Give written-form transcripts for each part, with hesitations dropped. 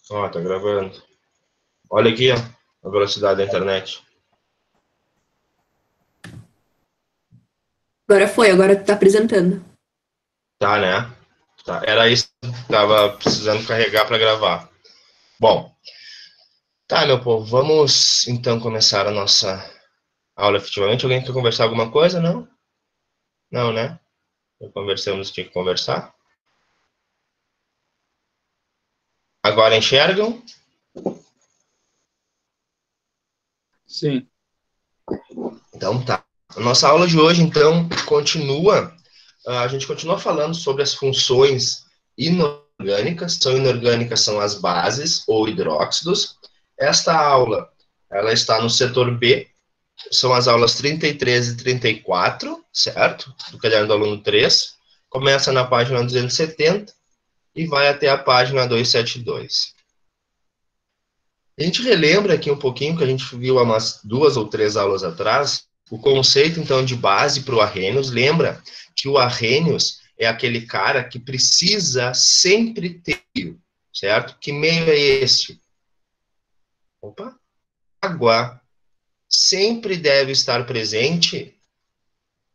Ó, tá gravando. Olha aqui, ó, a velocidade da internet. Agora foi, agora tu tá apresentando. Tá, né? Tá. Era isso que tava precisando carregar para gravar. Bom, tá, meu povo, vamos então começar a nossa aula efetivamente. Alguém quer conversar alguma coisa? Não? Não, né? Já conversamos, tinha que conversar. Agora enxergam? Sim. Então tá. A nossa aula de hoje, então, continua. A gente continua falando sobre as funções inorgânicas. São inorgânicas são as bases ou hidróxidos. Esta aula, ela está no setor B. São as aulas 33 e 34, certo? Do caderno do aluno 3. Começa na página 270 e vai até a página 272. A gente relembra aqui um pouquinho que a gente viu há umas 2 ou 3 aulas atrás, o conceito, então, de base para o Arrhenius. Lembra que o Arrhenius é aquele cara que precisa sempre ter meio, certo? Que meio é esse? Opa! Água sempre deve estar presente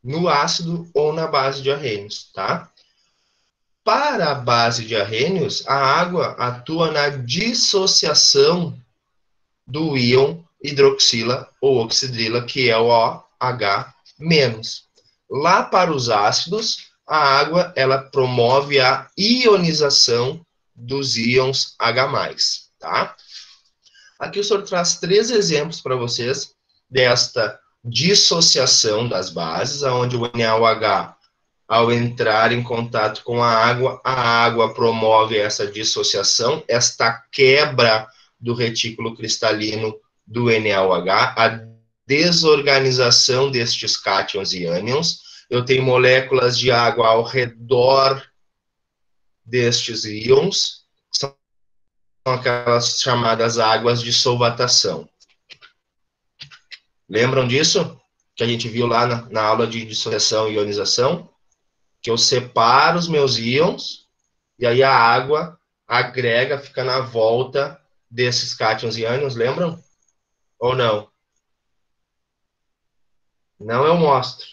no ácido ou na base de Arrhenius, tá? Para a base de Arrhenius, a água atua na dissociação do íon hidroxila ou oxidrila, que é o OH-. Lá para os ácidos, a água ela promove a ionização dos íons H+, tá? Aqui o senhor traz 3 exemplos para vocês desta dissociação das bases, onde o NaOH, ao entrar em contato com a água promove essa dissociação, esta quebra do retículo cristalino do NaOH, a desorganização destes cátions e ânions. Eu tenho moléculas de água ao redor destes íons, são aquelas chamadas águas de solvatação. Lembram disso? Que a gente viu lá na aula de dissociação e ionização? Que eu separo os meus íons, e aí a água agrega, fica na volta desses cátions e ânions, lembram? Ou não? Não, eu mostro.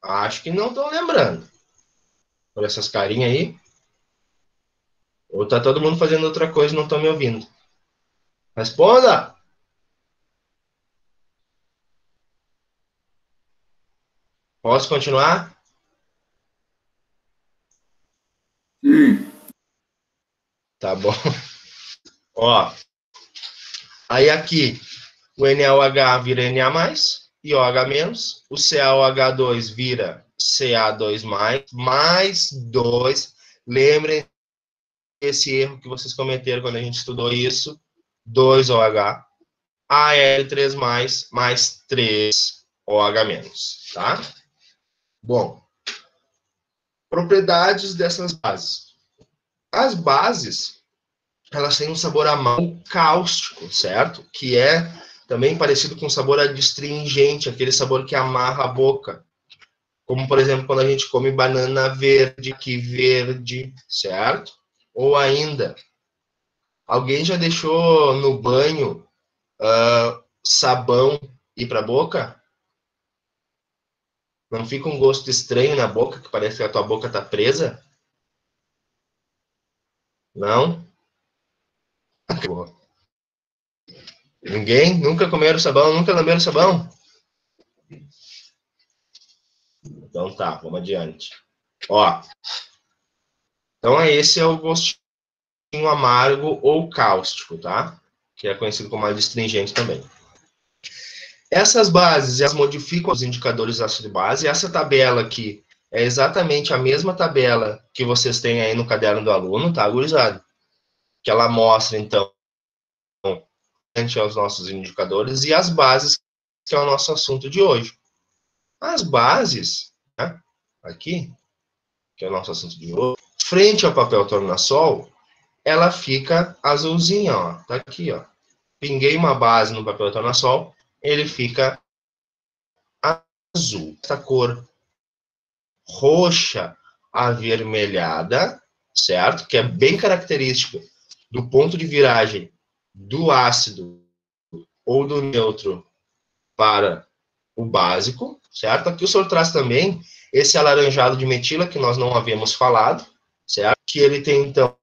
Acho que não estão lembrando. Por essas carinhas aí. Ou tá todo mundo fazendo outra coisa e não estão me ouvindo? Responda! Posso continuar? Tá bom. Ó, aí aqui o NaOH vira Na+, e OH-, o CaOH2 vira Ca2+, mais 2. Lembrem esse erro que vocês cometeram quando a gente estudou isso, 2OH, Al3+, mais 3OH-, tá? Bom, propriedades dessas bases. As bases, elas têm um sabor amargo cáustico, certo? Que é também parecido com o sabor adstringente, aquele sabor que amarra a boca. Como, por exemplo, quando a gente come banana verde, que verde, certo? Ou ainda, alguém já deixou no banho sabão ir para a boca? Não fica um gosto estranho na boca, que parece que a tua boca está presa? Não? Ninguém? Nunca comeram sabão? Nunca lamberam sabão? Então tá, vamos adiante. Ó, então esse é o gostinho amargo ou cáustico, tá? Que é conhecido como adstringente também. Essas bases, elas modificam os indicadores de ácido-base. Essa tabela aqui é exatamente a mesma tabela que vocês têm aí no caderno do aluno, tá, gurizada? Que ela mostra, então, os nossos indicadores e as bases, que é o nosso assunto de hoje. As bases, né, aqui, que é o nosso assunto de hoje, frente ao papel tornassol, ela fica azulzinha, ó, tá aqui, ó. Pinguei uma base no papel tornassol, ele fica azul. Essa cor roxa avermelhada, certo? Que é bem característica do ponto de viragem do ácido ou do neutro para o básico, certo? Aqui o senhor traz também esse alaranjado de metila, que nós não havíamos falado, certo? Que ele tem, então,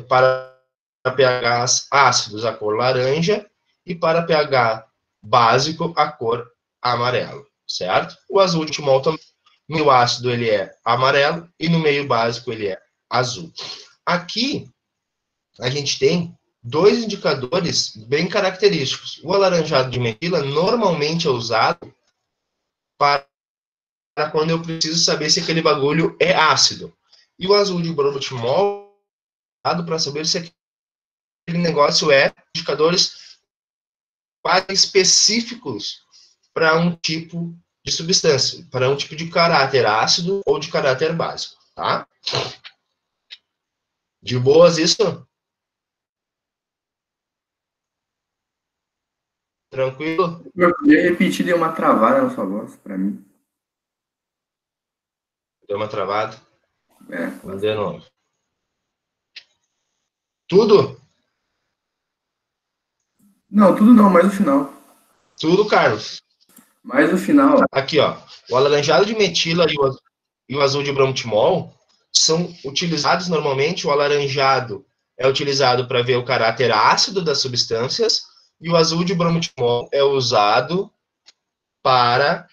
para pHs ácidos, a cor laranja, e para pH básico, a cor amarelo, certo? O azul de timol também, no meio ácido ele é amarelo, e no meio básico ele é azul. Aqui, a gente tem dois indicadores bem característicos. O alaranjado de metila normalmente é usado para quando eu preciso saber se aquele bagulho é ácido. E o azul de bromotimol é usado para saber se aquele negócio é indicadores específicos para um tipo de substância, para um tipo de caráter ácido ou de caráter básico, tá? De boas isso? Tranquilo? Eu podia repetir, deu uma travada na sua voz, para mim. Deu uma travada? É, Vamos de novo. Tudo? não, tudo não, mais o final. Tudo, Carlos. Mais o final. Aqui, ó. O alaranjado de metila e o azul de bromotimol são utilizados normalmente. O alaranjado é utilizado para ver o caráter ácido das substâncias e o azul de bromotimol é usado para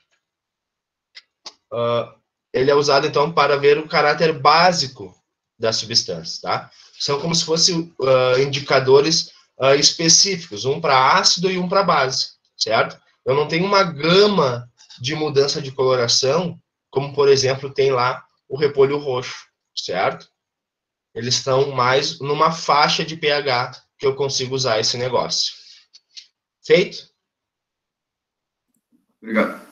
ele é usado então para ver o caráter básico das substâncias, tá? São como se fossem indicadores específicos, um para ácido e um para base, certo? Eu não tenho uma gama de mudança de coloração, como por exemplo tem lá o repolho roxo, certo? Eles estão mais numa faixa de pH que eu consigo usar esse negócio. Feito? Obrigado.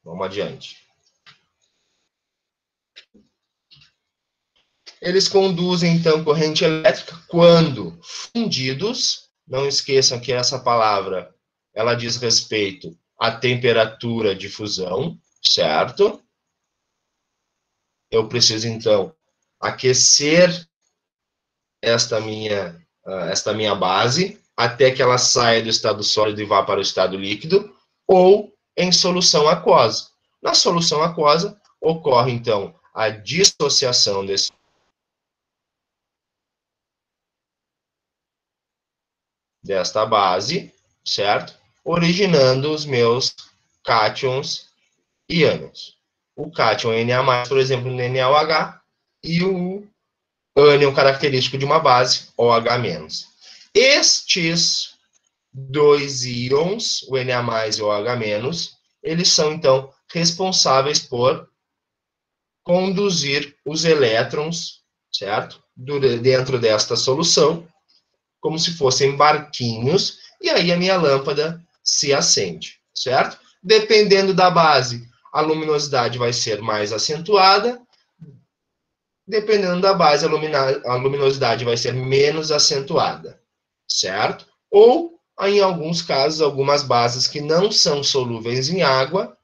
Vamos adiante. Eles conduzem, então, corrente elétrica quando fundidos. Não esqueçam que essa palavra, ela diz respeito à temperatura de fusão, certo? Eu preciso, então, aquecer esta minha base até que ela saia do estado sólido e vá para o estado líquido, ou em solução aquosa. Na solução aquosa, ocorre, então, a dissociação desta base, certo? Originando os meus cátions e ânions. O cátion Na+, por exemplo, no NaOH, e o ânion característico de uma base, OH-. Estes dois íons, o Na+, e o OH-, eles são, então, responsáveis por conduzir os elétrons, certo? Dentro desta solução, como se fossem barquinhos, e aí a minha lâmpada se acende, certo? Dependendo da base, a luminosidade vai ser mais acentuada, dependendo da base, a luminosidade vai ser menos acentuada, certo? Ou, em alguns casos, algumas bases que não são solúveis em água,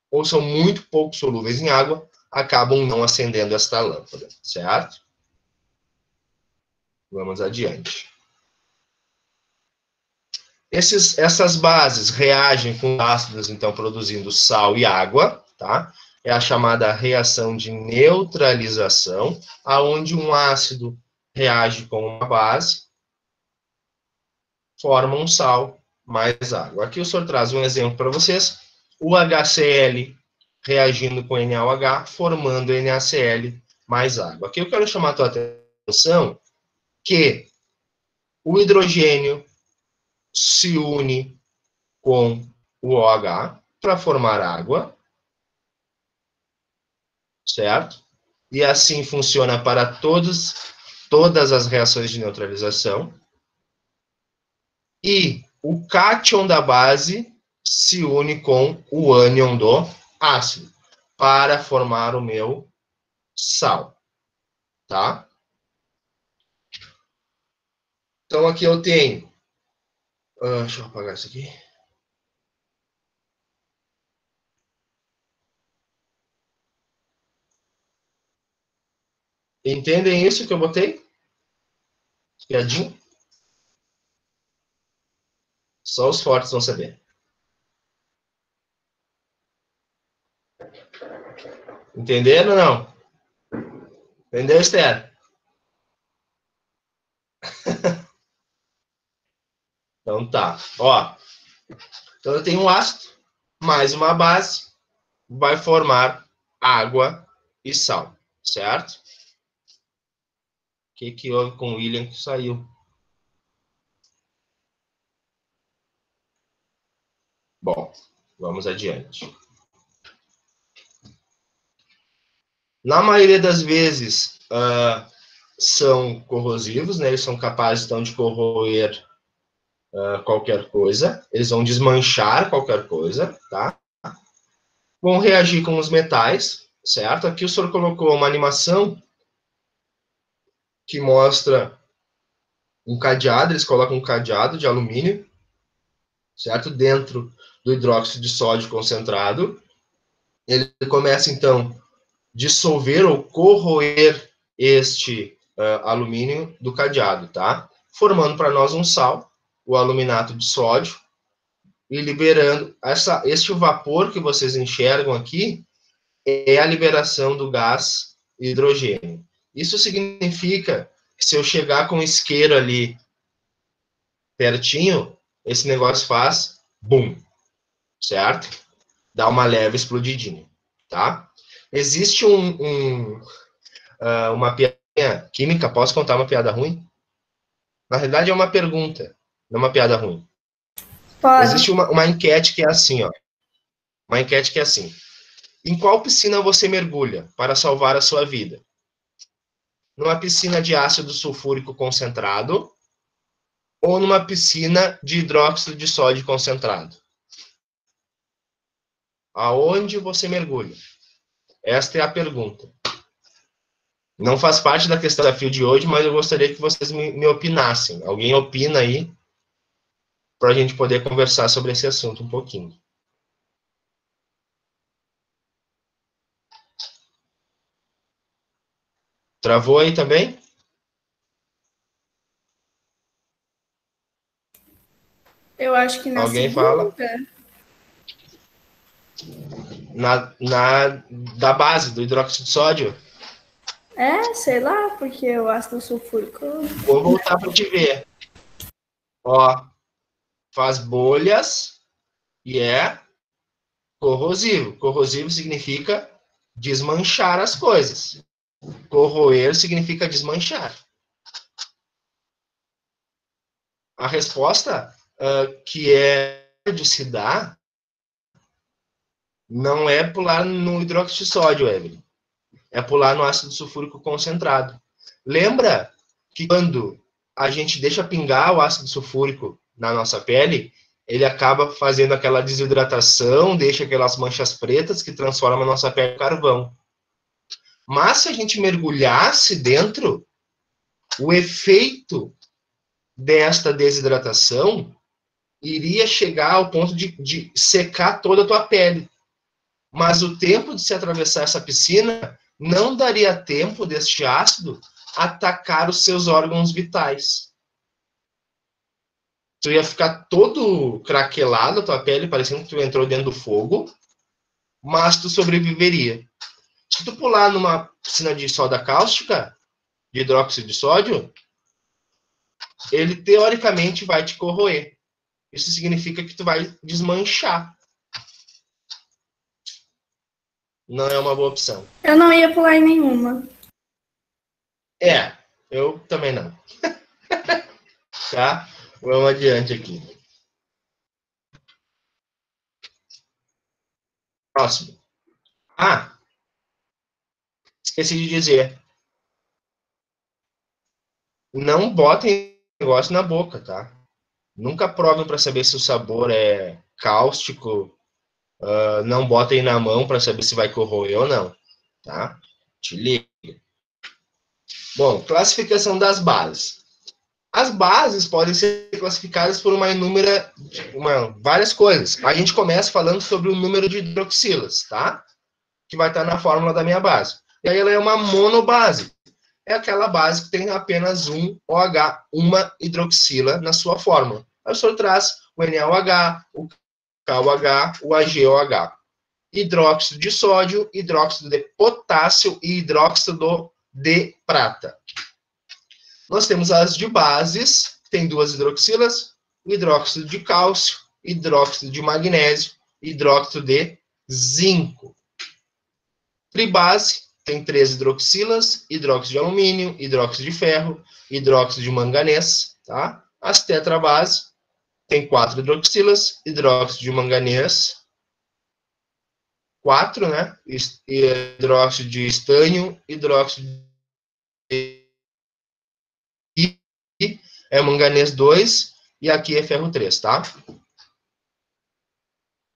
ou são muito pouco solúveis em água, acabam não acendendo esta lâmpada, certo? Vamos adiante. Essas bases reagem com ácidos, então, produzindo sal e água, tá? É a chamada reação de neutralização, aonde um ácido reage com uma base, forma um sal mais água. Aqui o senhor traz um exemplo para vocês. O HCl reagindo com NaOH, formando NaCl mais água. Aqui eu quero chamar a tua atenção que o hidrogênio se une com o OH para formar água, certo? E assim funciona para todas as reações de neutralização. E o cátion da base se une com o ânion do ácido para formar o meu sal, tá? Então aqui eu tenho, deixa eu apagar isso aqui. Entendem isso que eu botei? Piadinho? Só os fortes vão saber. Entenderam ou não? Entendeu, Esther? Então tá. Ó, então eu tenho um ácido mais uma base, vai formar água e sal, certo? O que houve com o William que saiu? Bom, vamos adiante. Na maioria das vezes, são corrosivos, né? Eles são capazes, então, de corroer qualquer coisa. Eles vão desmanchar qualquer coisa, tá? Vão reagir com os metais, certo? Aqui o senhor colocou uma animação que mostra um cadeado, eles colocam um cadeado de alumínio, certo? Dentro do hidróxido de sódio concentrado. Ele começa, então, dissolver ou corroer este alumínio do cadeado, tá? Formando para nós um sal, o aluminato de sódio, e liberando este vapor que vocês enxergam aqui é a liberação do gás hidrogênio. Isso significa que se eu chegar com um isqueiro ali pertinho, esse negócio faz bum, certo? Dá uma leve explodidinha, tá? Existe uma piada química, posso contar uma piada ruim? Na realidade é uma pergunta, não uma piada ruim. Pode. Existe uma enquete que é assim, ó. Uma enquete que é assim. Em qual piscina você mergulha para salvar a sua vida? Numa piscina de ácido sulfúrico concentrado ou numa piscina de hidróxido de sódio concentrado? Aonde você mergulha? Esta é a pergunta. Não faz parte da questão da fio de hoje, mas eu gostaria que vocês me opinassem. Alguém opina aí para a gente poder conversar sobre esse assunto um pouquinho. Travou aí também? Eu acho que na Alguém segunda. fala? Da base do hidróxido de sódio? Sei lá, porque o ácido sulfúrico. Vou voltar para te ver. Ó, faz bolhas e é corrosivo. Corrosivo significa desmanchar as coisas. Corroer significa desmanchar. A resposta que é de se dar não é pular no hidróxido de sódio, Evelyn. É pular no ácido sulfúrico concentrado. Lembra que quando a gente deixa pingar o ácido sulfúrico na nossa pele, ele acaba fazendo aquela desidratação, deixa aquelas manchas pretas que transformam a nossa pele em carvão. Mas se a gente mergulhasse dentro, o efeito desta desidratação iria chegar ao ponto de secar toda a tua pele. Mas o tempo de se atravessar essa piscina não daria tempo deste ácido atacar os seus órgãos vitais. Tu ia ficar todo craquelado, a tua pele, parecendo que tu entrou dentro do fogo, mas tu sobreviveria. Se tu pular numa piscina de soda cáustica, de hidróxido de sódio, ele teoricamente vai te corroer. Isso significa que tu vai desmanchar. Não é uma boa opção. Eu não ia pular em nenhuma. Eu também não. Tá? Vamos adiante aqui. Próximo. Esqueci de dizer. Não botem negócio na boca, tá? Nunca provem para saber se o sabor é cáustico. Não botem na mão para saber se vai corroer ou não, tá? Te liga. Bom, classificação das bases. As bases podem ser classificadas por várias coisas. A gente começa falando sobre o número de hidroxilas, tá? Que vai estar na fórmula da minha base. E aí ela é uma monobase. é aquela base que tem apenas um OH, uma hidroxila na sua fórmula. Aí o senhor traz o NaOH, o KOH, o AgOH. Hidróxido de sódio, hidróxido de potássio e hidróxido de prata. Nós temos as de bases, tem duas hidroxilas, hidróxido de cálcio, hidróxido de magnésio, hidróxido de zinco. Tribase tem 3 hidroxilas, hidróxido de alumínio, hidróxido de ferro, hidróxido de manganês, tá? As tetrabases tem 4 hidroxilas, hidróxido de manganês, 4, né? Hidróxido de estânio, hidróxido de é manganês 2 e aqui é ferro 3, tá?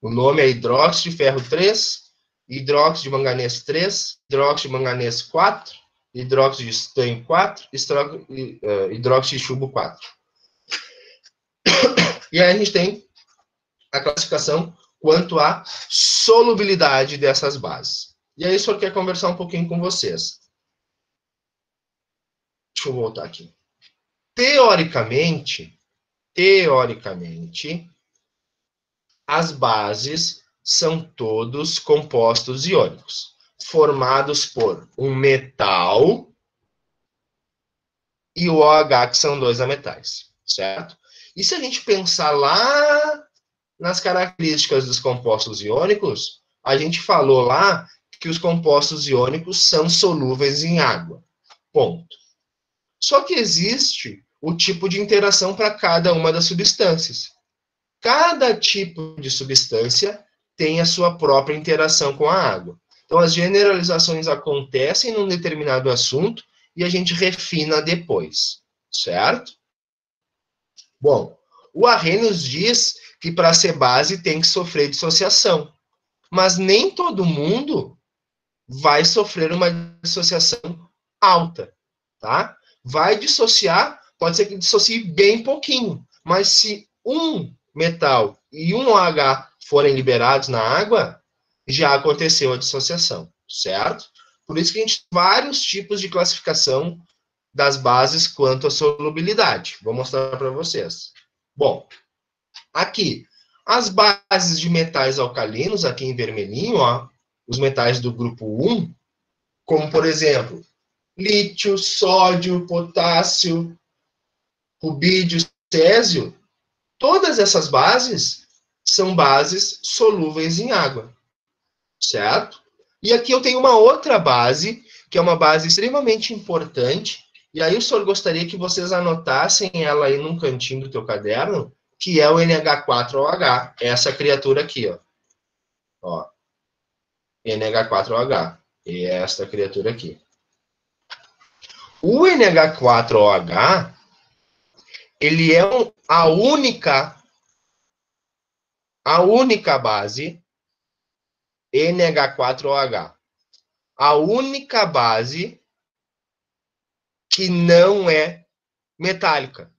O nome é hidróxido de ferro 3, hidróxido de manganês 3, hidróxido de manganês 4, hidróxido de estânio 4, hidróxido de chumbo 4. E aí a gente tem a classificação quanto à solubilidade dessas bases. E aí, o senhor quer conversar um pouquinho com vocês. Deixa eu voltar aqui. Teoricamente, as bases são todos compostos iônicos, formados por um metal e o OH, que são 2 ametais, certo? E se a gente pensar lá nas características dos compostos iônicos, a gente falou lá que os compostos iônicos são solúveis em água. Ponto. Só que existe o tipo de interação para cada uma das substâncias. Cada tipo de substância tem a sua própria interação com a água. Então, as generalizações acontecem num determinado assunto e a gente refina depois, certo? Bom, o Arrhenius diz que para ser base tem que sofrer dissociação. Mas nem todo mundo vai sofrer uma dissociação alta, tá? Vai dissociar, pode ser que dissocie bem pouquinho, mas se um metal e um OH forem liberados na água, já aconteceu a dissociação, certo? Por isso que a gente tem vários tipos de classificação das bases quanto à solubilidade. Vou mostrar para vocês. Bom, aqui, as bases de metais alcalinos, aqui em vermelhinho, ó, os metais do grupo 1, como, por exemplo, lítio, sódio, potássio, rubídio, césio, todas essas bases são bases solúveis em água, certo? E aqui eu tenho uma outra base, que é uma base extremamente importante, e aí o senhor gostaria que vocês anotassem ela aí num cantinho do teu caderno, que é o NH4OH, essa criatura aqui, ó. NH4OH, e esta criatura aqui. O NH4OH, ele é a única base, NH4OH, a única base que não é metálica.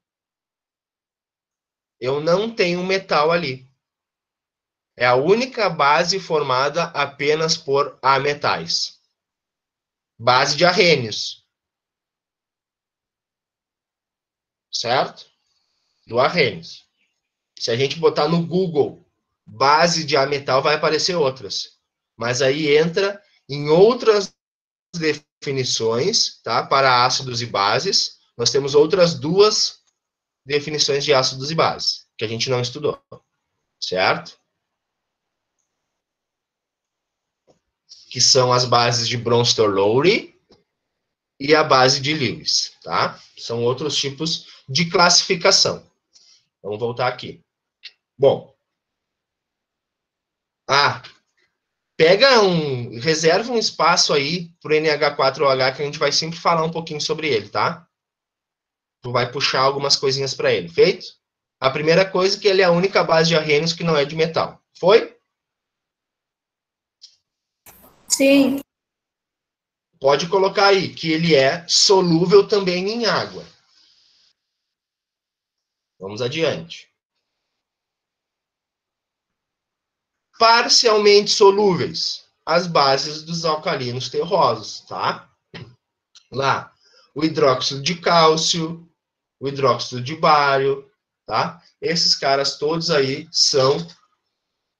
Eu não tenho metal ali. É a única base formada apenas por ametais. Base de Arrhenius. Certo? Do Arrhenius. Se a gente botar no Google base de ametal, vai aparecer outras. Mas aí entra em outras definições, tá? Para ácidos e bases. Nós temos outras 2 definições de ácidos e bases, que a gente não estudou. Certo? Que são as bases de Bronsted-Lowry e a base de Lewis, tá? São outros tipos de classificação. Vamos voltar aqui. Bom. Reserva um espaço aí pro NH4OH, que a gente vai sempre falar um pouquinho sobre ele, tá? Tu vai puxar algumas coisinhas para ele, feito? A primeira coisa é que ele é a única base de Arrhenius que não é de metal. Foi? Sim. Pode colocar aí que ele é solúvel também em água. Vamos adiante. Parcialmente solúveis, as bases dos alcalinos terrosos, tá? Lá, o hidróxido de cálcio, o hidróxido de bário, tá? Esses caras todos aí são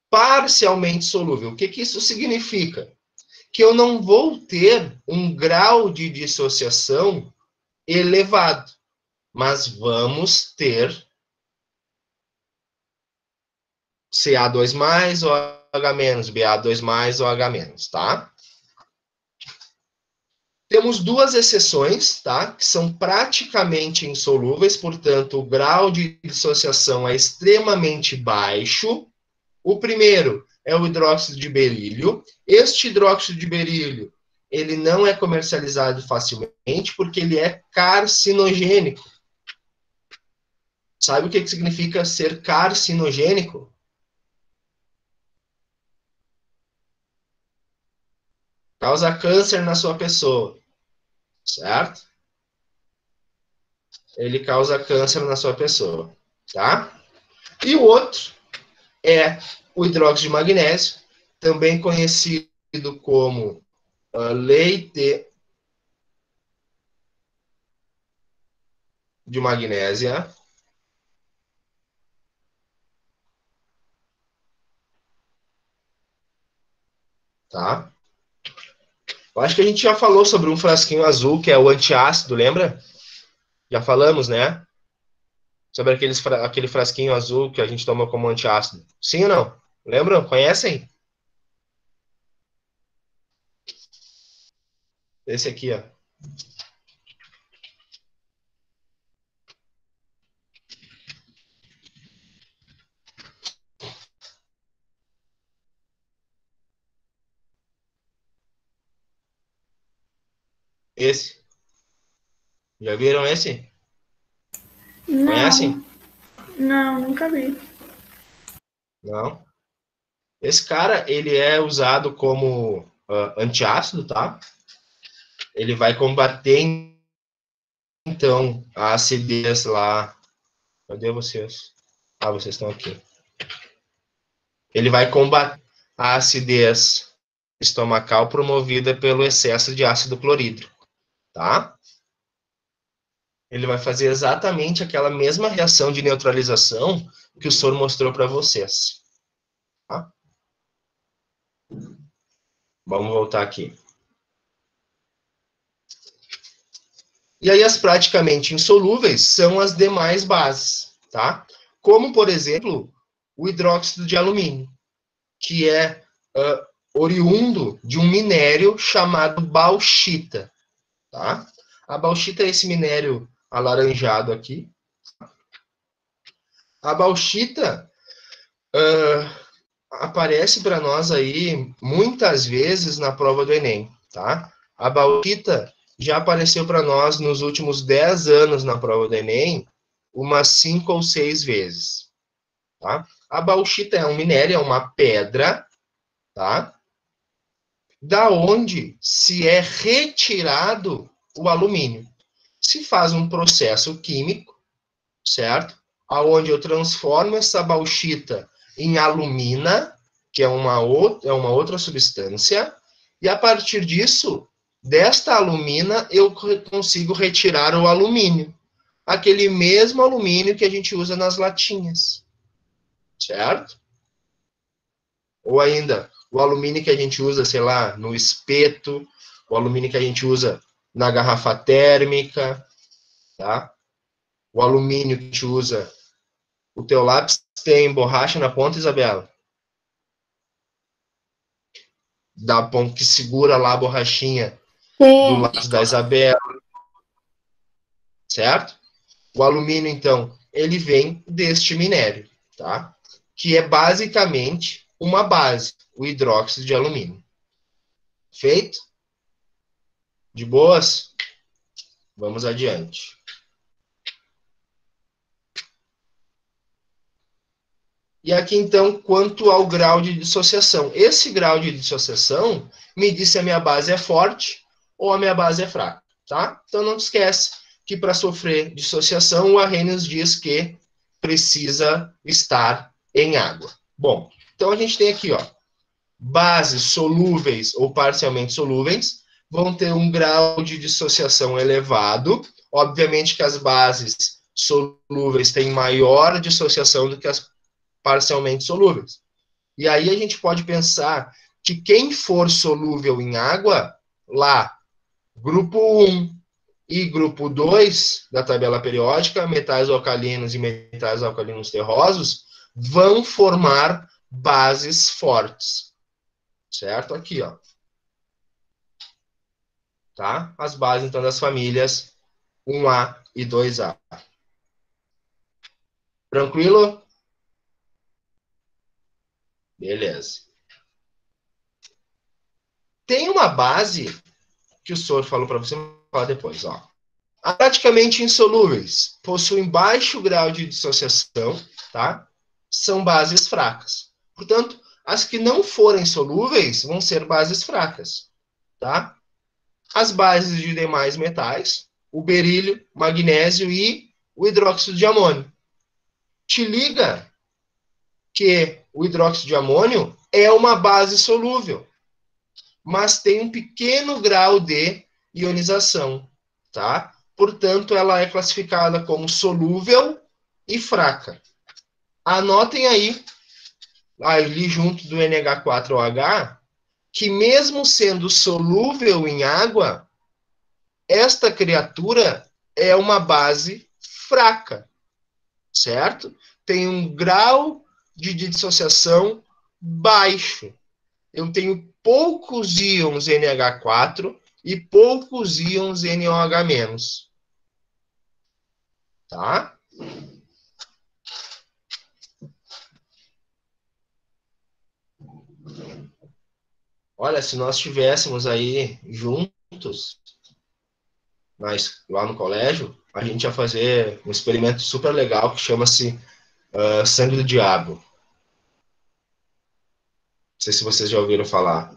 parcialmente solúveis. O que que isso significa? Que eu não vou ter um grau de dissociação elevado, mas vamos ter Ca2+, OH-, Ba2+, OH-, tá? Temos duas exceções, tá? Que são praticamente insolúveis, portanto, o grau de dissociação é extremamente baixo. O primeiro é o hidróxido de berílio. Este hidróxido de berílio, ele não é comercializado facilmente porque ele é carcinogênico. Sabe o que significa ser carcinogênico? Causa câncer na sua pessoa, certo? Ele causa câncer na sua pessoa, tá? E o outro é o hidróxido de magnésio, também conhecido como leite de magnésia. Tá? Eu acho que a gente já falou sobre um frasquinho azul, que é o antiácido, lembra? Já falamos, né? Sobre aquele frasquinho azul que a gente toma como antiácido. Sim ou não? Lembram? Conhecem? Esse aqui, ó. Esse. Já viram esse? Conhecem? Não, nunca vi. Não. Esse cara, ele é usado como antiácido, tá? Ele vai combater, então, a acidez lá. Cadê vocês? Ah, vocês estão aqui. Ele vai combater a acidez estomacal promovida pelo excesso de ácido clorídrico, tá? Ele vai fazer exatamente aquela mesma reação de neutralização que o soro mostrou para vocês. Tá? Vamos voltar aqui. E aí as praticamente insolúveis são as demais bases, tá? Como, por exemplo, o hidróxido de alumínio, que é oriundo de um minério chamado bauxita, tá? A bauxita é esse minério alaranjado aqui. A bauxita aparece para nós aí muitas vezes na prova do Enem, tá? A bauxita já apareceu para nós nos últimos 10 anos na prova do Enem, umas 5 ou 6 vezes, tá? A bauxita é um minério, é uma pedra, tá? Da onde se é retirado o alumínio. Se faz um processo químico, certo? Aonde eu transformo essa bauxita em alumina, que é uma outra substância, e a partir disso, desta alumina, eu consigo retirar o alumínio. Aquele mesmo alumínio que a gente usa nas latinhas, certo? Ou ainda, o alumínio que a gente usa, sei lá, no espeto, o alumínio que a gente usa na garrafa térmica, tá? O alumínio que a gente usa. O teu lápis tem borracha na ponta, Isabela? Da ponta que segura lá a borrachinha do lápis da Isabela. Certo? O alumínio, então, ele vem deste minério, tá? Que é basicamente uma base, o hidróxido de alumínio. Feito? De boas? Vamos adiante. E aqui, então, quanto ao grau de dissociação. Esse grau de dissociação me diz se a minha base é forte ou a minha base é fraca, tá? Então, não esquece que para sofrer dissociação, o Arrhenius diz que precisa estar em água. Bom, então a gente tem aqui, ó, bases solúveis ou parcialmente solúveis, vão ter um grau de dissociação elevado. Obviamente que as bases solúveis têm maior dissociação do que as parcialmente solúveis. E aí a gente pode pensar que quem for solúvel em água, lá, grupo 1 e grupo 2 da tabela periódica, metais alcalinos e metais alcalinos terrosos, vão formar bases fortes. Certo? Aqui, ó. Tá? As bases, então, das famílias 1A e 2A. Tranquilo? Beleza. Tem uma base que o senhor falou para você, vou falar depois, ó. Praticamente insolúveis, possuem baixo grau de dissociação, tá? São bases fracas. Portanto, as que não forem solúveis vão ser bases fracas, tá? As bases de demais metais, o berílio, magnésio e o hidróxido de amônio. Te liga que o hidróxido de amônio é uma base solúvel, mas tem um pequeno grau de ionização, tá? Portanto, ela é classificada como solúvel e fraca. Anotem aí, ali junto do NH4OH, que mesmo sendo solúvel em água, esta criatura é uma base fraca, certo? Tem um grau de dissociação baixo. Eu tenho poucos íons NH4 e poucos íons NOH-. Tá? Olha, se nós estivéssemos aí juntos, lá no colégio, a gente ia fazer um experimento super legal que chama-se sangue do diabo. Não sei se vocês já ouviram falar.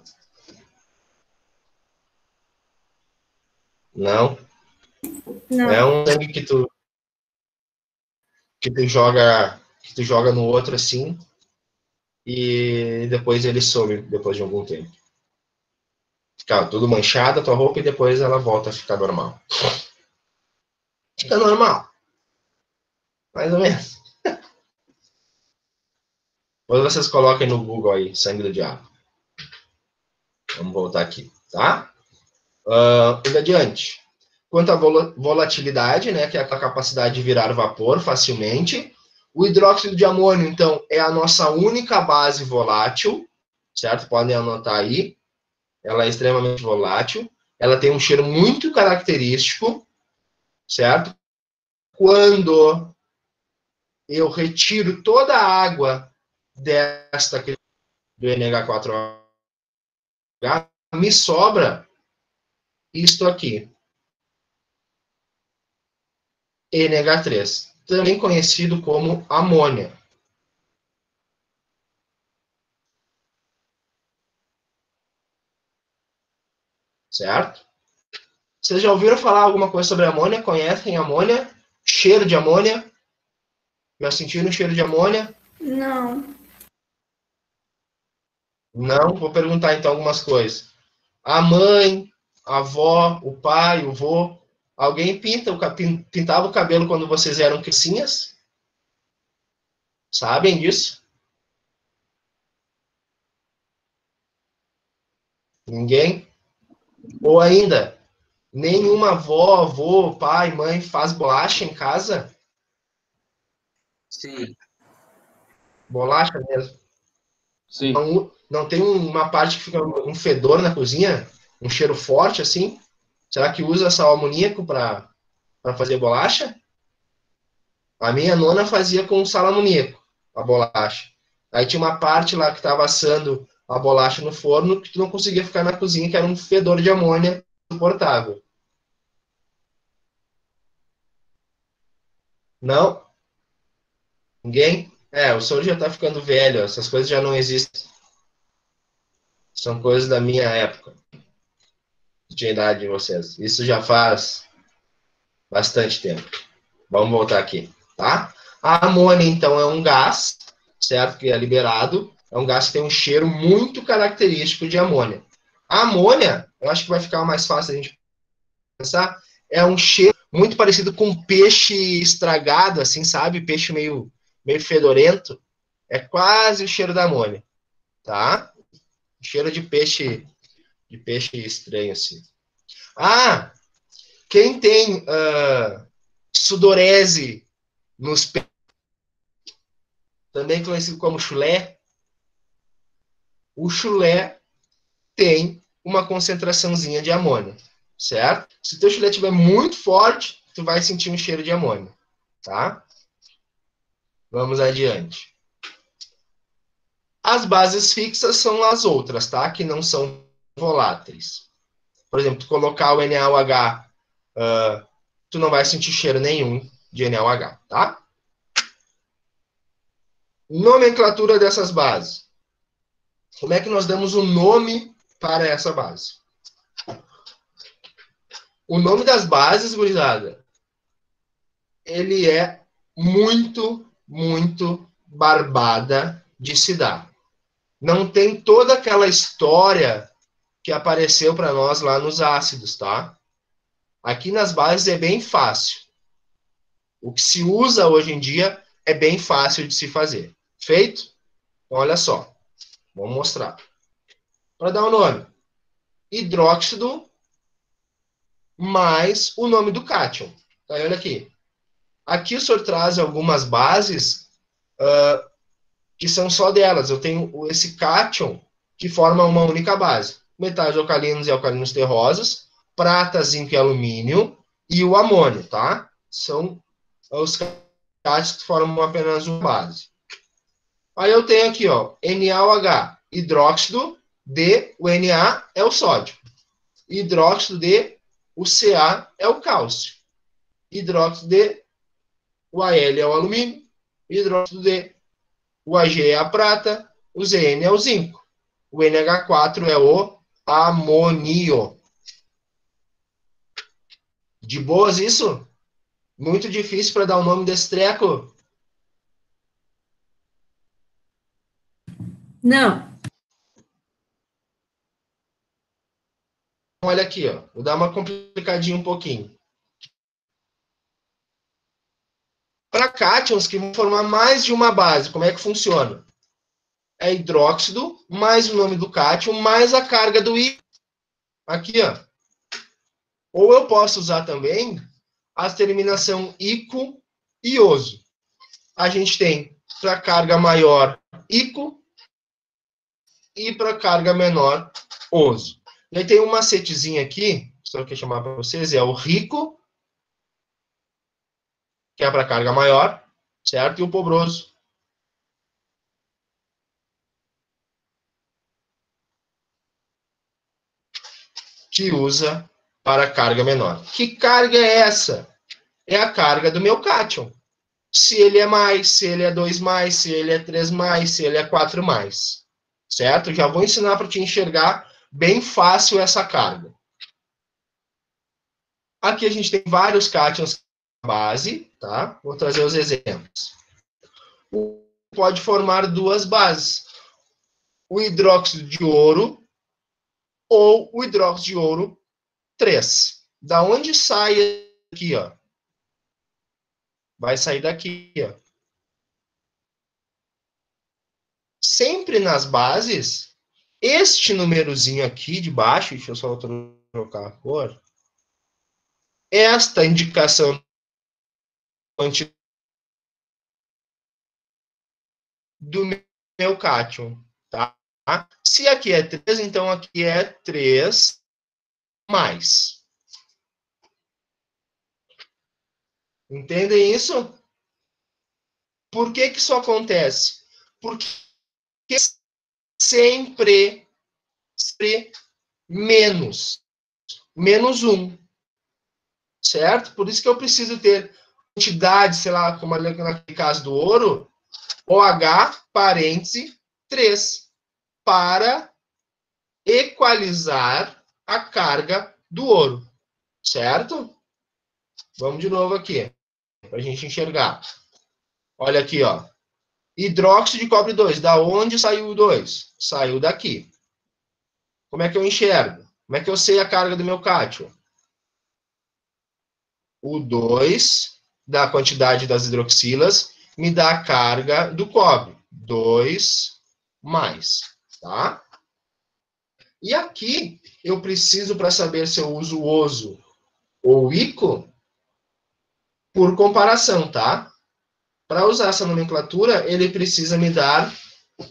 Não? Não. É um sangue que tu joga no outro assim e depois ele some depois de algum tempo. Fica tudo manchado a tua roupa e depois ela volta a ficar normal. Fica normal. Mais ou menos. Depois vocês coloquem no Google aí, sangue do diabo. Vamos voltar aqui, tá? Indo adiante. Quanto à volatilidade, né, que é a capacidade de virar vapor facilmente, o hidróxido de amônio, então, é a nossa única base volátil, certo? Podem anotar aí. Ela é extremamente volátil. Ela tem um cheiro muito característico, certo? Quando eu retiro toda a água desta do NH4OH, me sobra isto aqui. NH3, também conhecido como amônia. Certo? Vocês já ouviram falar alguma coisa sobre amônia? Conhecem amônia? Cheiro de amônia? Já sentiram o cheiro de amônia? Não. Não? Vou perguntar então algumas coisas. A mãe, a avó, o pai, o vô, alguém pintava o cabelo quando vocês eram criancinhas? Sabem disso? Ninguém? Ou ainda, nenhuma avó, avô, pai, mãe faz bolacha em casa? Sim. Bolacha mesmo. Sim. Não tem uma parte que fica um fedor na cozinha? Um cheiro forte assim? Será que usa sal amoníaco para fazer bolacha? A minha nona fazia com sal amoníaco a bolacha. Aí tinha uma parte lá que estava assando a bolacha no forno que tu não conseguia ficar na cozinha, que era um fedor de amônia insuportável. Não? Ninguém? O senhor já está ficando velho, essas coisas já não existem. São coisas da minha época. De idade de vocês. Isso já faz bastante tempo. Vamos voltar aqui, tá? A amônia, então, é um gás, certo? Que é liberado. É um gás que tem um cheiro muito característico de amônia. A amônia, eu acho que vai ficar mais fácil a gente pensar, é um cheiro muito parecido com peixe estragado, assim, sabe? Peixe meio fedorento. É quase o cheiro da amônia, tá? Cheiro de peixe estranho, assim. Ah, quem tem sudorese nos pés, também conhecido como chulé, o chulé tem uma concentraçãozinha de amônia, certo? Se o teu chulé estiver muito forte, tu vai sentir um cheiro de amônia, tá? Vamos adiante. As bases fixas são as outras, tá? Que não são voláteis. Por exemplo, tu colocar o NaOH, tu não vai sentir cheiro nenhum de NaOH, tá? Nomenclatura dessas bases. Como é que nós damos um nome para essa base? O nome das bases, gurizada, ele é muito, muito barbada de se dar. Não tem toda aquela história que apareceu para nós lá nos ácidos, tá? Aqui nas bases é bem fácil. O que se usa hoje em dia é bem fácil de se fazer. Feito? Então, olha só. Vamos mostrar. Para dar o nome. Hidróxido mais o nome do cátion. Tá, olha aqui. Aqui o senhor traz algumas bases que são só delas. Eu tenho esse cátion que forma uma única base. Metais alcalinos e alcalinos terrosos, prata, zinco e alumínio e o amônio, tá? São os cátions que formam apenas uma base. Aí eu tenho aqui, ó, NaOH, hidróxido de, o Na é o sódio. Hidróxido de, o Ca é o cálcio. Hidróxido de, o Al é o alumínio. Hidróxido de, o Ag é a prata. O Zn é o zinco. O NH4 é o amônio. De boas isso? Muito difícil para dar o nome desse treco? Não. Olha aqui, ó. Vou dar uma complicadinha um pouquinho. Para cátions que vão formar mais de uma base, como é que funciona? É hidróxido mais o nome do cátion mais a carga do I. Aqui, ó. Ou eu posso usar também a terminação ico e oso. A gente tem para carga maior ico e para carga menor oso. E aí tem um macetezinho aqui, que eu quero chamar para vocês, é o rico, que é para carga maior, certo? E o pobroso. Que usa para carga menor. Que carga é essa? É a carga do meu cátion. Se ele é mais, se ele é 2 mais, se ele é 3 mais, se ele é 4 mais. Certo? Já vou ensinar para te enxergar bem fácil essa carga. Aqui a gente tem vários cátions base, tá? Vou trazer os exemplos. Pode formar duas bases. O hidróxido de ouro ou o hidróxido de ouro 3. Da onde sai aqui, ó? Vai sair daqui, ó. Sempre nas bases, este númerozinho aqui de baixo, deixa eu só trocar a cor, esta indicação do meu cátion, tá? Se aqui é 3, então aqui é 3 mais. Entendem isso? Por que que isso acontece? Porque sempre menos 1. Certo? Por isso que eu preciso ter quantidade, sei lá, como naquele caso do ouro, OH, parêntese, 3, para equalizar a carga do ouro. Certo? Vamos de novo aqui, para a gente enxergar. Olha aqui, ó. Hidróxido de cobre 2. Da onde saiu o 2? Saiu daqui. Como é que eu enxergo? Como é que eu sei a carga do meu cátion? O 2 da quantidade das hidroxilas me dá a carga do cobre. 2 mais, tá? E aqui, eu preciso, para saber se eu uso oso ou ico, por comparação, tá? Para usar essa nomenclatura, ele precisa me dar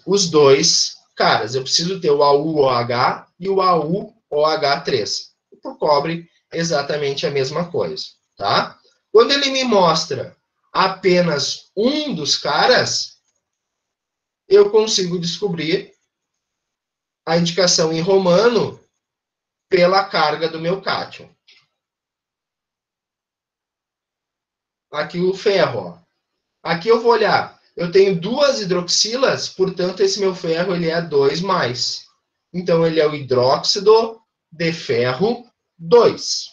os dois caras. Eu preciso ter o AuOH e o AuOH3. Por cobre, exatamente a mesma coisa, tá? Quando ele me mostra apenas um dos caras, eu consigo descobrir a indicação em romano pela carga do meu cátion. Aqui o ferro, ó. Aqui eu vou olhar, eu tenho 2 hidroxilas, portanto, esse meu ferro ele é 2+. Então, ele é o hidróxido de ferro 2,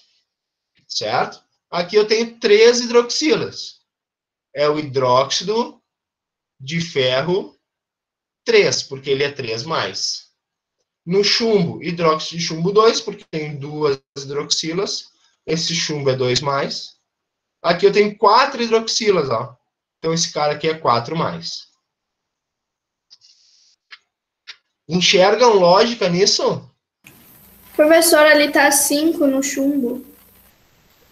certo? Aqui eu tenho 3 hidroxilas. É o hidróxido de ferro 3, porque ele é 3+. No chumbo, hidróxido de chumbo 2, porque tem 2 hidroxilas. Esse chumbo é 2+. Aqui eu tenho 4 hidroxilas, ó. Então, esse cara aqui é 4+. Enxergam lógica nisso? Professor, ali tá 5 no chumbo.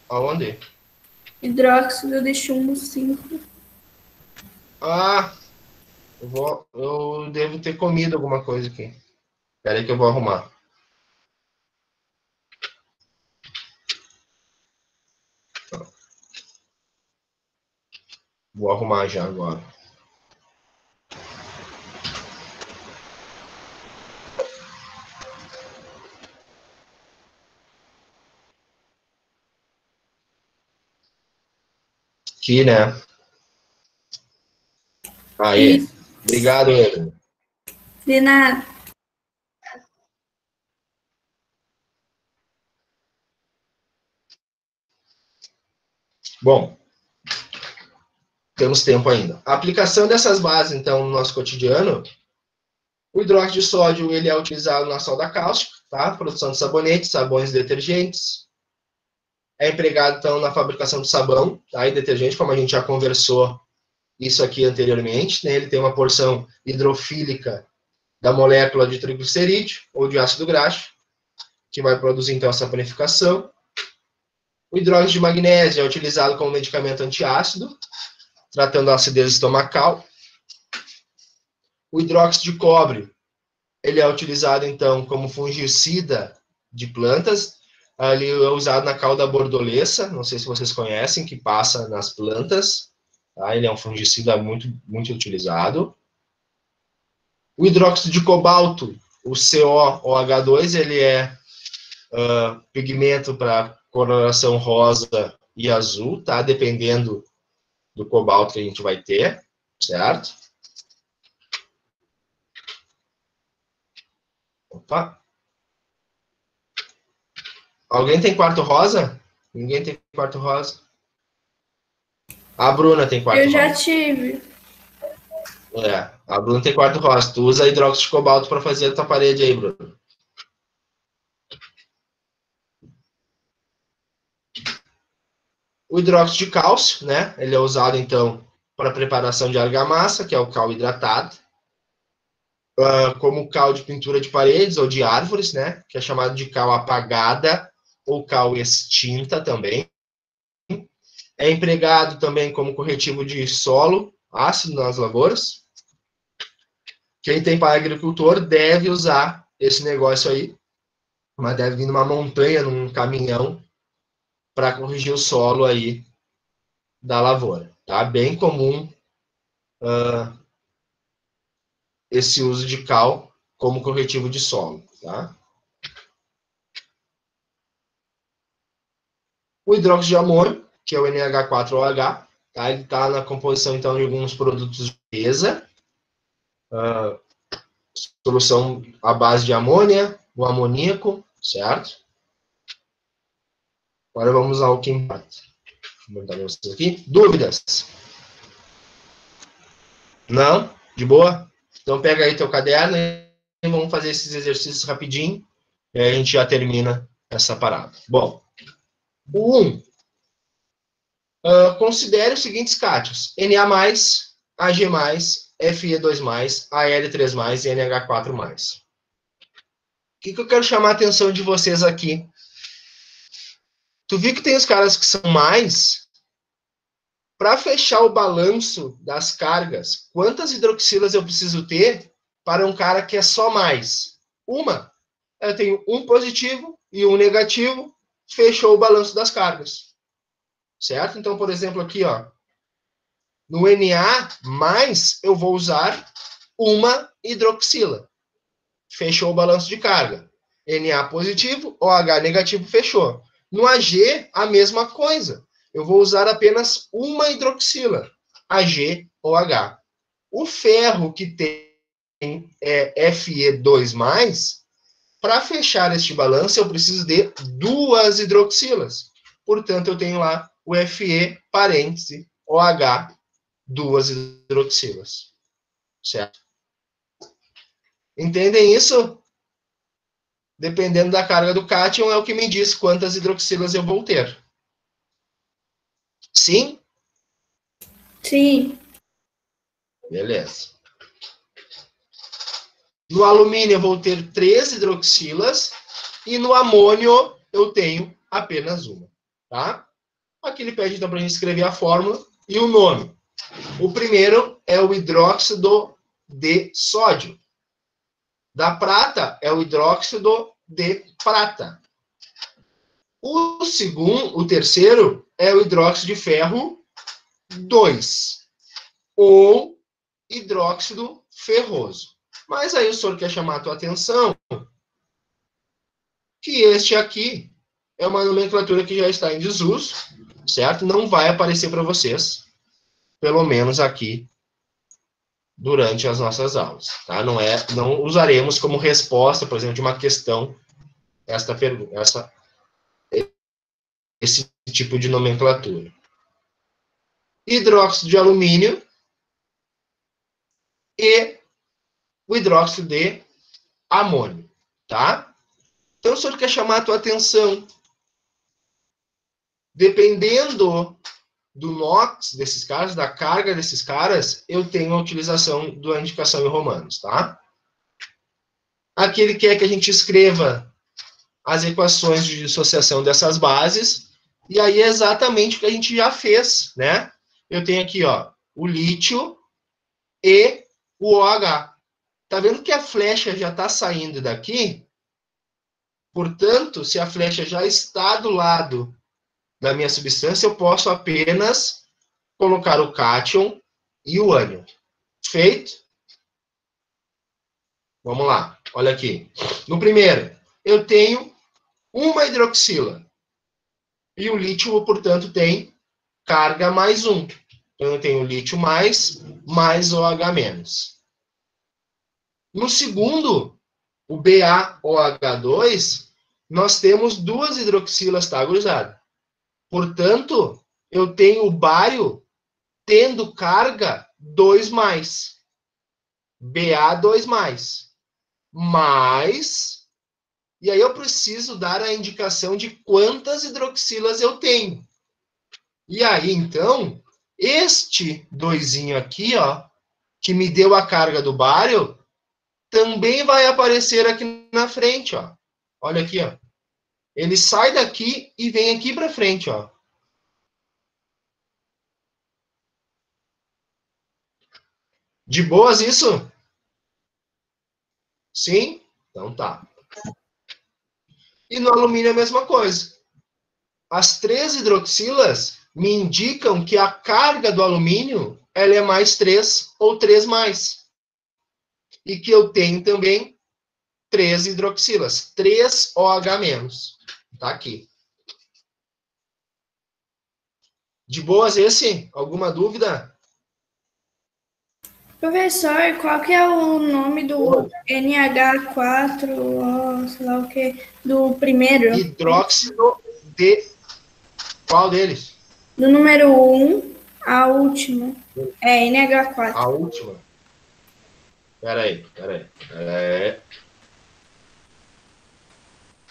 Aonde? Hidróxido de chumbo 5. Ah, eu devo ter comido alguma coisa aqui. Espera aí que eu vou arrumar. Vou arrumar já agora. Aqui, né? Aí. Isso. Obrigado, Evelyn. De nada. Bom, temos tempo ainda. A aplicação dessas bases, então, no nosso cotidiano, o hidróxido de sódio ele é utilizado na solda cáustica, tá? Produção de sabonetes, sabões, detergentes. É empregado, então, na fabricação de sabão, tá? E detergente, como a gente já conversou isso aqui anteriormente, né? Ele tem uma porção hidrofílica da molécula de triglicerídeo ou de ácido graxo, que vai produzir, então, essa saponificação. O hidróxido de magnésio é utilizado como medicamento antiácido, tratando a acidez estomacal. O hidróxido de cobre, ele é utilizado, então, como fungicida de plantas. Ele é usado na cauda bordolesa, não sei se vocês conhecem, que passa nas plantas. Tá? Ele é um fungicida muito, muito utilizado. O hidróxido de cobalto, o COOH2, ele é pigmento para coloração rosa e azul, tá? Dependendo do cobalto que a gente vai ter, certo? Opa. Alguém tem quarto rosa? Ninguém tem quarto rosa? A Bruna tem quarto rosa. Eu já tive. É, a Bruna tem quarto rosa. Tu usa hidróxido de cobalto para fazer a tua parede aí, Bruna. O hidróxido de cálcio, né? Ele é usado, então, para preparação de argamassa, que é o cal hidratado. Como cal de pintura de paredes ou de árvores, né? Que é chamado de cal apagada ou cal extinta também. É empregado também como corretivo de solo ácido nas lavouras. Quem tem para agricultor deve usar esse negócio aí, mas deve vir numa montanha, num caminhão, para corrigir o solo aí da lavoura. Tá? Bem comum esse uso de cal como corretivo de solo. Tá? O hidróxido de amônio, que é o NH4OH, tá? Ele está na composição, então, de alguns produtos de limpeza, solução à base de amônia, o amoníaco, certo? Agora vamos ao que importa. Deixa eu botar vocês aqui. Dúvidas? Não? De boa? Então pega aí teu caderno e vamos fazer esses exercícios rapidinho. E aí a gente já termina essa parada. Bom, o 1. Considere os seguintes cátions: Na+, Ag+, Fe2+, Al3+, e NH4+. O que eu quero chamar a atenção de vocês aqui? Tu viu que tem os caras que são mais? Para fechar o balanço das cargas, quantas hidroxilas eu preciso ter para um cara que é só mais? Uma. Eu tenho um positivo e um negativo, fechou o balanço das cargas. Certo? Então, por exemplo, aqui, ó, no Na+, eu vou usar uma hidroxila. Fechou o balanço de carga. Na positivo, OH negativo, fechou. No Ag, a mesma coisa. Eu vou usar apenas uma hidroxila, AgOH. O ferro que tem Fe2+, para fechar este balanço, eu preciso de duas hidroxilas. Portanto, eu tenho lá o Fe, parêntese, OH, duas hidroxilas. Certo? Entendem isso? Dependendo da carga do cátion, é o que me diz quantas hidroxilas eu vou ter. Sim? Sim. Beleza. No alumínio eu vou ter 3 hidroxilas e no amônio eu tenho apenas uma. Tá? Aqui ele pede então para a gente escrever a fórmula e o nome. O primeiro é o hidróxido de sódio. Da prata é o hidróxido de prata. O terceiro é o hidróxido de ferro 2, ou hidróxido ferroso. Mas aí o senhor quer chamar a tua atenção que este aqui é uma nomenclatura que já está em desuso, certo? Não vai aparecer para vocês, pelo menos aqui, durante as nossas aulas, tá? Não usaremos como resposta, por exemplo, de uma questão, esse tipo de nomenclatura. Hidróxido de alumínio e o hidróxido de amônio, tá? Então, o senhor quer chamar a tua atenção. Dependendo do NOx desses caras, da carga desses caras, eu tenho a utilização da indicação em romanos, tá? Aqui ele quer que a gente escreva as equações de dissociação dessas bases, e aí é exatamente o que a gente já fez, né? Eu tenho aqui, ó, o lítio e o OH. Tá vendo que a flecha já está saindo daqui? Portanto, se a flecha já está do lado da minha substância, eu posso apenas colocar o cátion e o ânion. Feito? Vamos lá, olha aqui. No primeiro, eu tenho uma hidroxila. E o lítio, portanto, tem carga mais 1. Então, eu tenho lítio mais OH menos. No segundo, o BaOH2, nós temos duas hidroxilas, tá, gurizada? Portanto, eu tenho o bário tendo carga 2+, Ba2+, mais, e aí eu preciso dar a indicação de quantas hidroxilas eu tenho. E aí, então, este doisinho aqui, ó, que me deu a carga do bário, também vai aparecer aqui na frente, ó. Olha aqui, ó. Ele sai daqui e vem aqui para frente, ó. De boas isso? Sim? Então tá. E no alumínio é a mesma coisa. As 3 hidroxilas me indicam que a carga do alumínio ela é mais 3 ou 3+. E que eu tenho também 3 hidroxilas, 3 OH-. Tá aqui. De boas esse? Alguma dúvida? Professor, qual que é o nome do NH4, sei lá o que, do primeiro? Hidróxido de qual deles? Do número 1, a última. É NH4. A última. Peraí.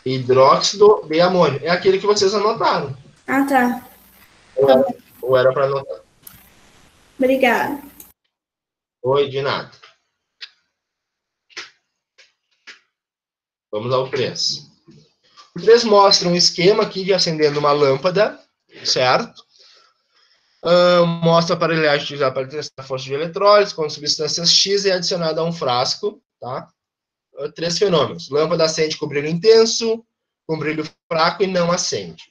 Hidróxido de amônio. É aquele que vocês anotaram. Ah, tá. Ou era para anotar? Obrigada. Oi, de nada. Vamos ao 3. O 3 mostra um esquema aqui de acendendo uma lâmpada, certo? Mostra a aparelhagem utilizada para testar a força de eletrólise, quando substâncias X é adicionada a um frasco, tá? 3 fenômenos. Lâmpada acende com brilho intenso, com brilho fraco e não acende.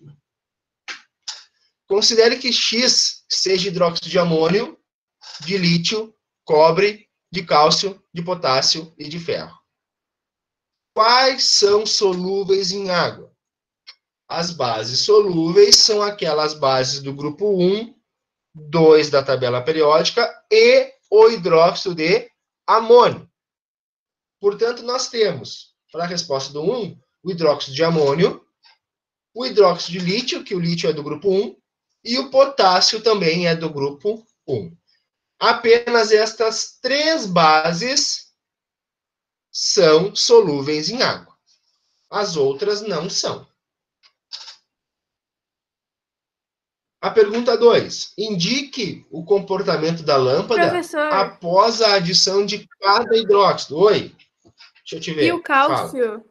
Considere que X seja hidróxido de amônio, de lítio, cobre, de cálcio, de potássio e de ferro. Quais são solúveis em água? As bases solúveis são aquelas bases do grupo 1, 2 da tabela periódica e o hidróxido de amônio. Portanto, nós temos, para a resposta do 1, o hidróxido de amônio, o hidróxido de lítio, que o lítio é do grupo 1, e o potássio também é do grupo 1. Apenas estas 3 bases são solúveis em água. As outras não são. A pergunta 2. Indique o comportamento da lâmpada Professor. após a adição de cada hidróxido. Oi, deixa eu te ver. E o cálcio?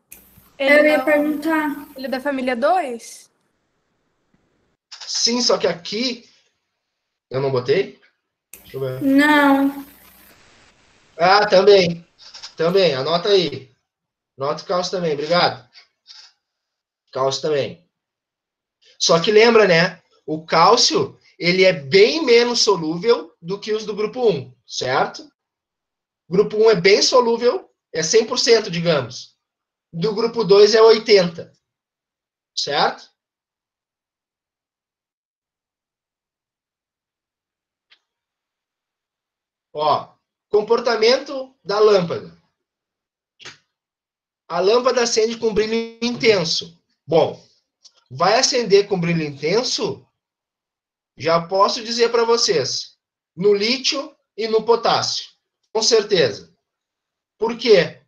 Eu Ele, ia perguntar. ele é da família 2? Sim, só que aqui... Eu não botei? Deixa eu ver. Não. Ah, também. Também, anota aí. Anota o cálcio também, obrigado. Cálcio também. Só que lembra, né? O cálcio, ele é bem menos solúvel do que os do grupo 1, certo? O grupo 1 é bem solúvel, é 100%, digamos. Do grupo 2 é 80%, certo? Ó, comportamento da lâmpada. A lâmpada acende com brilho intenso. Bom, vai acender com brilho intenso? Já posso dizer para vocês, no lítio e no potássio, com certeza. Por quê?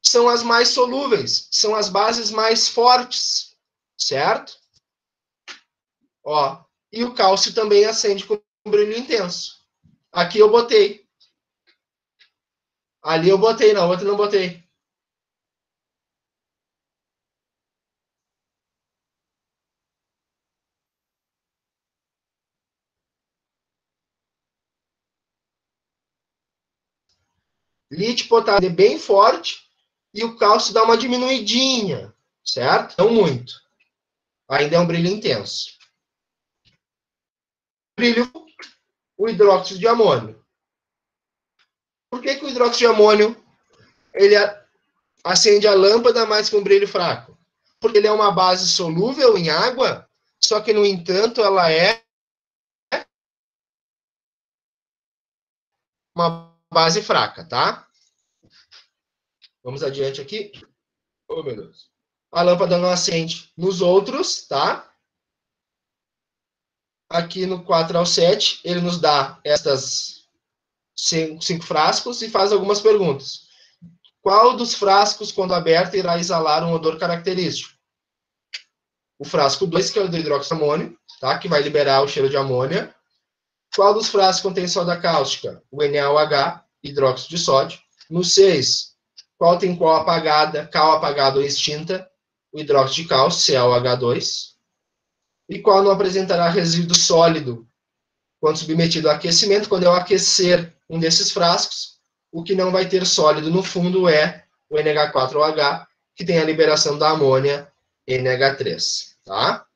São as mais solúveis, são as bases mais fortes, certo? Ó, e o cálcio também acende com brilho intenso. Aqui eu botei. Ali eu botei, na outra não botei. Lítio, potássio é bem forte e o cálcio dá uma diminuidinha, certo? Não muito. Ainda é um brilho intenso. Brilho, o hidróxido de amônio. Por que o hidróxido de amônio ele acende a lâmpada, mas com brilho fraco? Porque ele é uma base solúvel em água, só que, no entanto, ela é uma base fraca, tá? Vamos adiante aqui. Oh, meu Deus. A lâmpada não acende nos outros, tá? Aqui no 4 ao 7, ele nos dá estas 5 frascos e faz algumas perguntas. Qual dos frascos, quando aberto, irá exalar um odor característico? O frasco 2, que é o do hidróxido de amônio, tá? Que vai liberar o cheiro de amônia. Qual dos frascos contém soda cáustica? O NaOH, hidróxido de sódio. No 6, qual tem cal apagada ou extinta? O hidróxido de cálcio, CaOH2. E qual não apresentará resíduo sólido quando submetido ao aquecimento? Quando eu aquecer um desses frascos, o que não vai ter sólido no fundo é o NH4OH, que tem a liberação da amônia NH3, tá?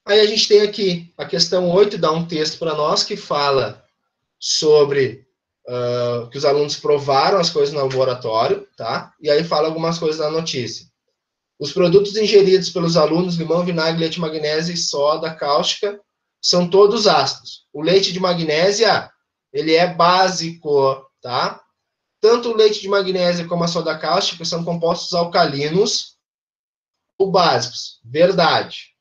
Aí a gente tem aqui a questão 8, dá um texto para nós que fala sobre que os alunos provaram as coisas no laboratório, tá? E aí fala algumas coisas na notícia. Os produtos ingeridos pelos alunos, limão, vinagre, leite de magnésia e soda cáustica, são todos ácidos. O leite de magnésia, ele é básico, tá? Tanto o leite de magnésia como a soda cáustica são compostos alcalinos ou básicos. Verdade.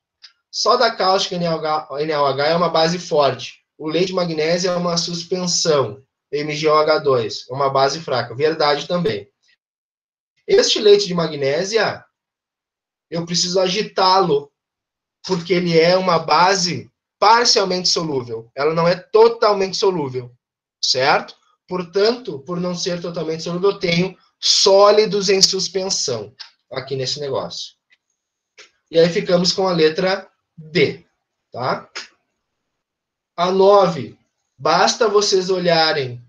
Soda cáustica NaOH é uma base forte. O leite de magnésia é uma suspensão, MgOH2, é uma base fraca. Verdade também. Este leite de magnésia, eu preciso agitá-lo, porque ele é uma base parcialmente solúvel. Ela não é totalmente solúvel, certo? Portanto, por não ser totalmente solúvel, eu tenho sólidos em suspensão aqui nesse negócio. E aí ficamos com a letra D, tá? A 9, basta vocês olharem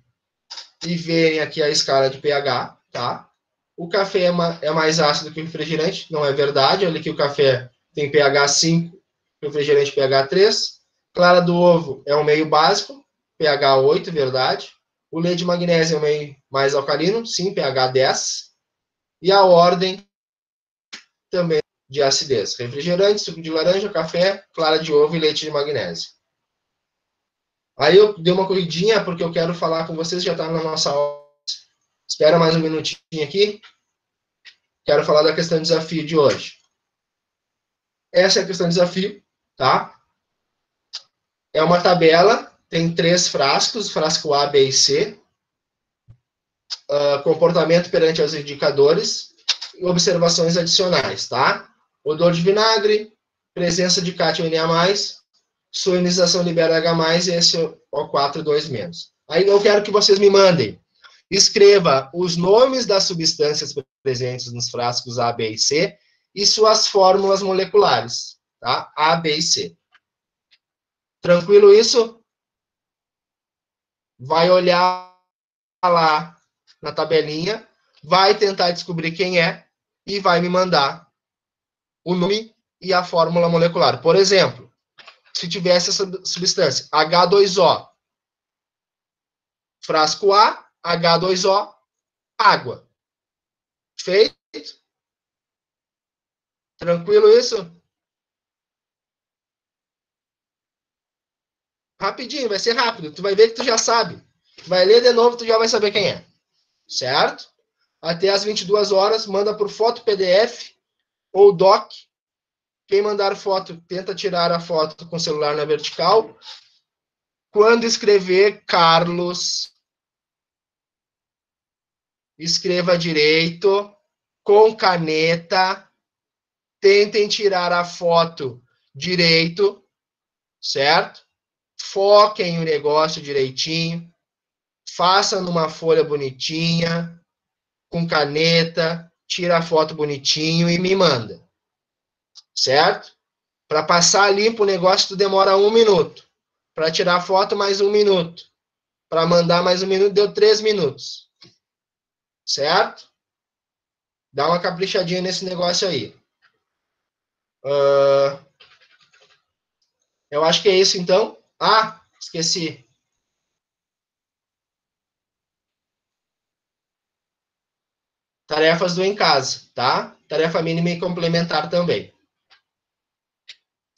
e verem aqui a escala de pH, tá? O café é mais ácido que o refrigerante, não é verdade. Olha aqui, o café tem pH 5, refrigerante pH 3. Clara do ovo é um meio básico, pH 8, verdade. O leite de magnésio é um meio mais alcalino, sim, pH 10. E a ordem também de acidez. Refrigerante, suco de laranja, café, clara de ovo e leite de magnésio. Aí eu dei uma corridinha, porque eu quero falar com vocês, já está na nossa aula. Espera mais um minutinho aqui. Quero falar da questão de desafio de hoje. Essa é a questão de desafio, tá? É uma tabela, tem 3 frascos, frasco A, B e C. Comportamento perante os indicadores e observações adicionais, tá? Odor de vinagre, presença de cátion Na+, sua ionização libera H+, e esse O4 2-. Aí eu quero que vocês me mandem. Escreva os nomes das substâncias presentes nos frascos A, B e C e suas fórmulas moleculares, tá? A, B e C. Tranquilo isso? Vai olhar lá na tabelinha, vai tentar descobrir quem é e vai me mandar o nome e a fórmula molecular. Por exemplo, se tivesse essa substância, H2O, frasco A, H2O, água. Feito? Tranquilo isso? Rapidinho, vai ser rápido. Tu vai ver que tu já sabe. Tu vai ler de novo, tu já vai saber quem é. Certo? Até às 22 horas, manda por foto PDF ou doc. Quem mandar foto, tenta tirar a foto com o celular na vertical. Quando escrever Carlos, escreva direito, com caneta. Tentem tirar a foto direito, certo? Foquem o negócio direitinho. Faça numa folha bonitinha, com caneta, tira a foto bonitinho e me manda. Certo? Para passar limpo o negócio, tu demora 1 minuto. Para tirar a foto, mais 1 minuto. Para mandar mais 1 minuto, deu 3 minutos. Certo? Dá uma caprichadinha nesse negócio aí. Eu acho que é isso, então. Ah, esqueci. Tarefas do em casa, tá? Tarefa mínima e complementar também.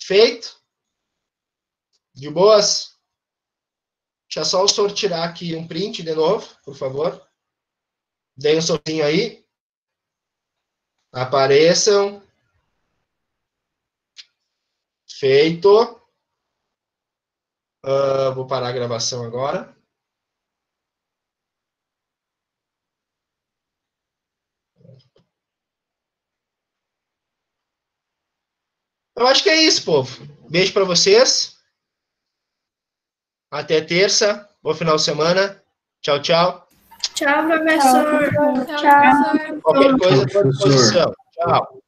Feito? De boas? Deixa só o senhor tirar aqui um print de novo, por favor. Deem um sorrinho aí. Apareçam. Feito. Vou parar a gravação agora. Eu acho que é isso, povo. Beijo para vocês. Até terça. Bom final de semana. Tchau, tchau. Tchau, professor. Tchau, professor. Qualquer coisa, à disposição. Tchau.